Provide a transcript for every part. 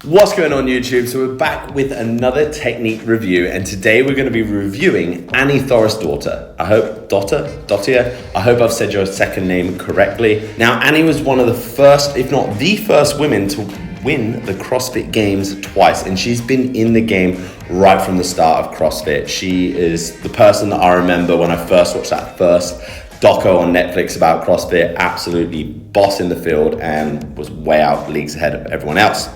What's going on YouTube? So we're back with another technique review, and today we're going to be reviewing Annie Thorisdottir. I hope Dottir. I hope I've said your second name correctly. Now, Annie was one of the first, if not the first women to win the CrossFit Games twice, and she's been in the game right from the start of CrossFit. She is the person that I remember when I first watched that first doco on Netflix about CrossFit, absolutely boss in the field and was way out leagues ahead of everyone else.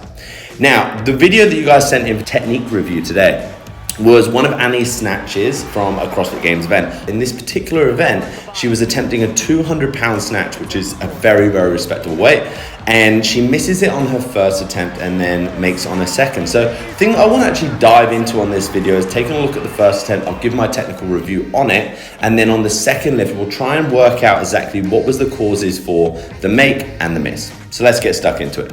Now, the video that you guys sent in for technique review today was one of Annie's snatches from a CrossFit Games event. In this particular event, she was attempting a 200-pound snatch, which is a very, very respectable weight. And she misses it on her first attempt and then makes it on her second. So the thing I want to actually dive into on this video is taking a look at the first attempt. I'll give my technical review on it. And then on the second lift, we'll try and work out exactly what was the causes for the make and the miss. So let's get stuck into it.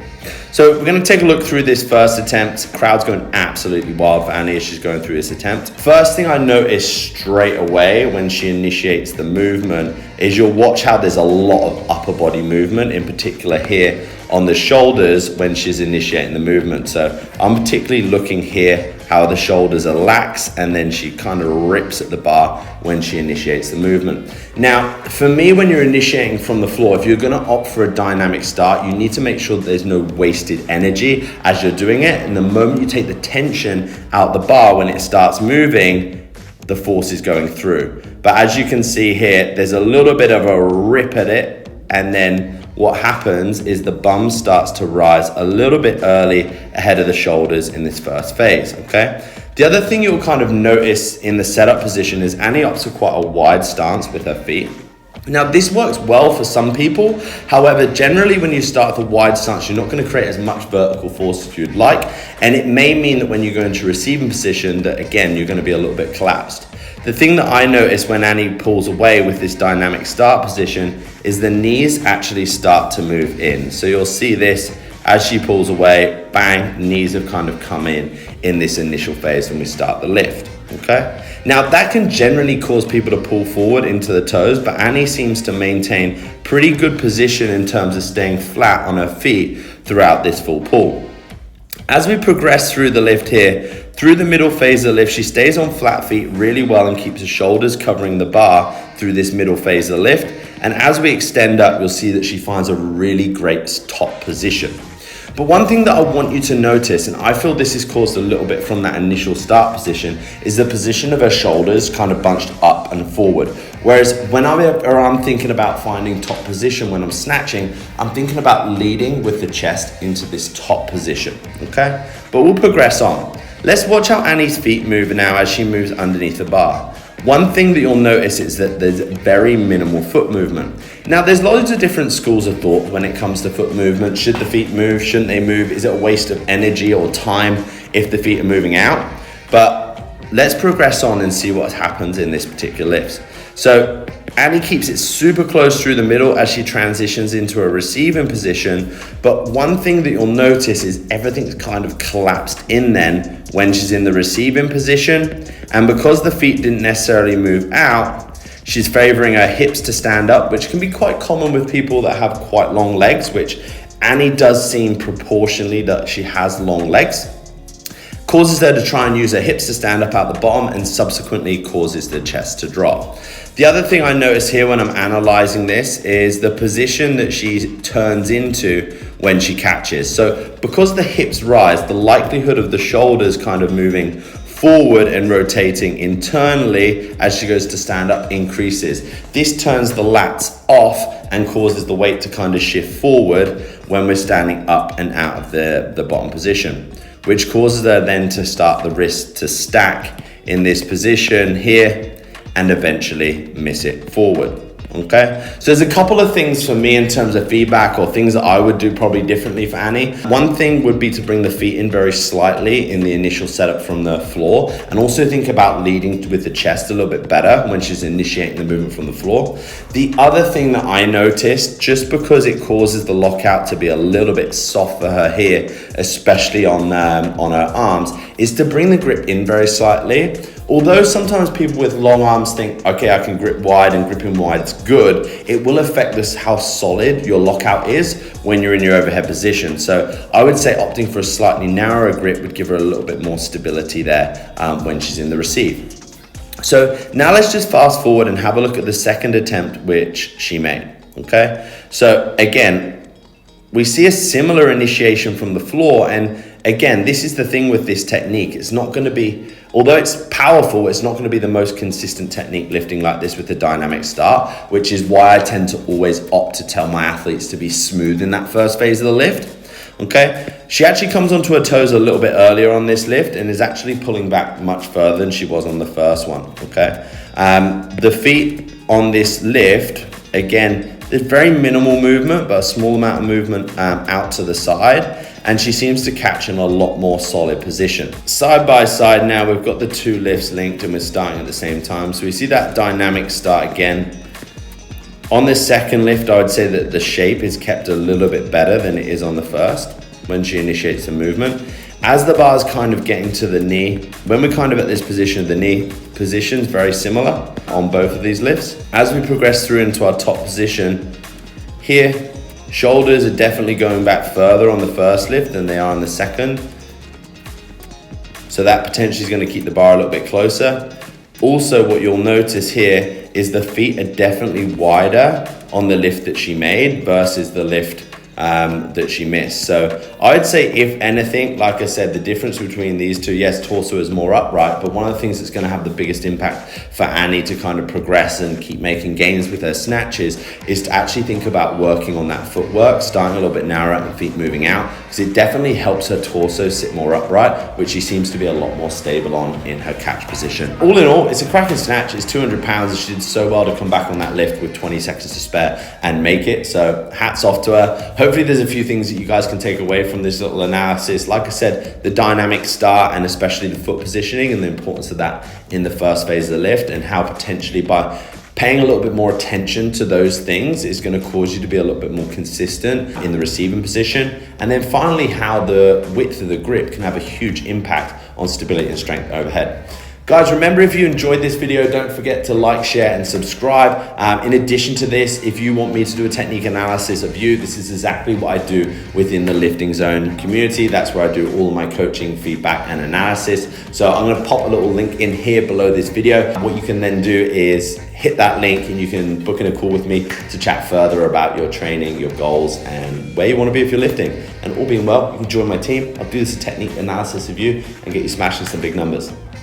So we're going to take a look through this first attempt. Crowd's going absolutely wild for Annie as she's going through this attempt. First thing I noticed straight away when she initiates the movement is you'll watch how there's a lot of upper body movement, in particular here on the shoulders when she's initiating the movement. So I'm particularly looking here how the shoulders are lax and then she kind of rips at the bar when she initiates the movement. Now, for me, when you're initiating from the floor, if you're gonna opt for a dynamic start, you need to make sure that there's no wasted energy as you're doing it. And the moment you take the tension out the bar, when it starts moving, the force is going through. But as you can see here, there's a little bit of a rip at it, and then what happens is the bum starts to rise a little bit early ahead of the shoulders in this first phase, okay? The other thing you'll kind of notice in the setup position is Annie opts for quite a wide stance with her feet. Now, this works well for some people. However, generally when you start with a wide stance, you're not going to create as much vertical force as you'd like. And it may mean that when you go into receiving position that, again, you're going to be a little bit collapsed. The thing that I notice when Annie pulls away with this dynamic start position is the knees actually start to move in. So you'll see this as she pulls away, bang, knees have kind of come in this initial phase when we start the lift, okay? Now that can generally cause people to pull forward into the toes, but Annie seems to maintain pretty good position in terms of staying flat on her feet throughout this full pull. As we progress through the lift here, through the middle phase of the lift, she stays on flat feet really well and keeps her shoulders covering the bar through this middle phase of the lift. And as we extend up, you'll see that she finds a really great top position. But one thing that I want you to notice, and I feel this is caused a little bit from that initial start position, is the position of her shoulders kind of bunched up and forward. Whereas when I'm thinking about finding top position when I'm snatching, I'm thinking about leading with the chest into this top position, okay? But we'll progress on. Let's watch how Annie's feet move now as she moves underneath the bar. One thing that you'll notice is that there's very minimal foot movement. Now, there's loads of different schools of thought when it comes to foot movement. Should the feet move? Shouldn't they move? Is it a waste of energy or time if the feet are moving out? But let's progress on and see what happens in this particular lift. So Annie keeps it super close through the middle as she transitions into a receiving position. But one thing that you'll notice is everything's kind of collapsed in then when she's in the receiving position. And because the feet didn't necessarily move out, she's favoring her hips to stand up, which can be quite common with people that have quite long legs, which Annie does seem proportionally that she has long legs. Causes her to try and use her hips to stand up at the bottom and subsequently causes the chest to drop. The other thing I notice here when I'm analyzing this is the position that she turns into when she catches. So because the hips rise, the likelihood of the shoulders kind of moving forward and rotating internally as she goes to stand up increases. This turns the lats off and causes the weight to kind of shift forward when we're standing up and out of the bottom position, which causes her then to start the wrist to stack in this position here and eventually miss it forward. Okay, so there's a couple of things for me in terms of feedback or things that I would do probably differently for Annie. One thing would be to bring the feet in very slightly in the initial setup from the floor, and also think about leading with the chest a little bit better when she's initiating the movement from the floor. The other thing that I noticed, just because it causes the lockout to be a little bit soft for her here, especially on her arms, is to bring the grip in very slightly. Although sometimes people with long arms think, okay, I can grip wide and gripping wide is good, it will affect this how solid your lockout is, when you're in your overhead position. So I would say opting for a slightly narrower grip would give her a little bit more stability there when she's in the receive. So now let's just fast forward and have a look at the second attempt which she made, okay? So again, we see a similar initiation from the floor, and again, this is the thing with this technique. It's not going to be, although it's powerful, it's not going to be the most consistent technique lifting like this with the dynamic start, which is why I tend to always opt to tell my athletes to be smooth in that first phase of the lift. Okay, she actually comes onto her toes a little bit earlier on this lift and is actually pulling back much further than she was on the first one. Okay, the feet on this lift, again, there's very minimal movement, but a small amount of movement out to the side, and she seems to catch in a lot more solid position. Side by side now, we've got the two lifts linked and we're starting at the same time. So we see that dynamic start again. On this second lift, I would say that the shape is kept a little bit better than it is on the first when she initiates the movement. As the bar is kind of getting to the knee, when we're kind of at this position, the knee position's very similar on both of these lifts. As we progress through into our top position, here, shoulders are definitely going back further on the first lift than they are on the second. So that potentially is going to keep the bar a little bit closer. Also, what you'll notice here is the feet are definitely wider on the lift that she made versus the lift that she missed. So I'd say, if anything, like I said, the difference between these two, yes, torso is more upright, but one of the things that's going to have the biggest impact for Annie to kind of progress and keep making gains with her snatches is to actually think about working on that footwork, starting a little bit narrower and feet moving out, because it definitely helps her torso sit more upright, which she seems to be a lot more stable on in her catch position. All in all, it's a cracking snatch. It's 200 pounds and she did so well to come back on that lift with 20 seconds to spare and make it. So hats off to her. Hopefully there's a few things that you guys can take away from this little analysis. Like I said, the dynamic start and especially the foot positioning and the importance of that in the first phase of the lift, and how potentially by paying a little bit more attention to those things is going to cause you to be a little bit more consistent in the receiving position. And then finally, how the width of the grip can have a huge impact on stability and strength overhead. Guys, remember, if you enjoyed this video, don't forget to like, share, and subscribe. In addition to this, if you want me to do a technique analysis of you, this is exactly what I do within the Lifting Zone community. That's where I do all of my coaching, feedback, and analysis. So I'm gonna pop a little link in here below this video. What you can then do is hit that link and you can book in a call with me to chat further about your training, your goals, and where you want to be if you're lifting. And all being well, you can join my team. I'll do this technique analysis of you and get you smashing some big numbers.